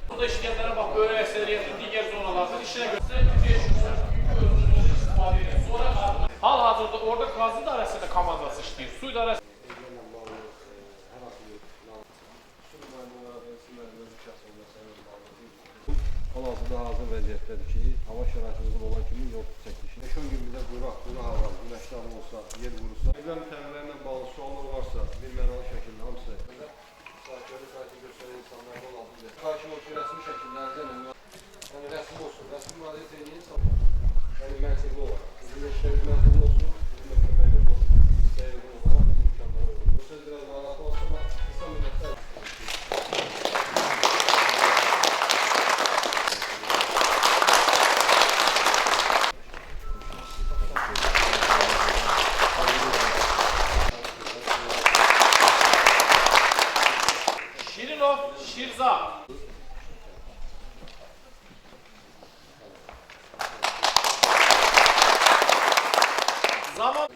Burada işleyenlere bak, böyle ekseriyetin diğer zonalardan işine gösterdiği hal-hazırda orada Qazı İdarəsində komandası işləyir, su idarəsi. Hal-hazırda hazır vəziyyətdədir ki, hava şəraiti uyğun olan kimi yol çəkilişi. 5-10 gün bizə quru hava, günəşli hava olsa, yer qurursa, verilən təmirlərlə bağlı suallar varsa, bir mənalı şəkildə hamısı müsahibləri qayıtı göstərən insanlardan olabilir. Xahişim o ki, rəsmi şəkildə yəni rəsmi olsun, rəsmi müraciət edin, yəni mənzilli olaraq. Bizim işlərimiz mənzilli olsun, bizim məhkəməyimiz olsun, istəyə uyğun olaraq bizim imkanlara uyğun. Bu söz biraz narahat olsun, amma qısa müddətdə Şirinov Şirzad. Zaman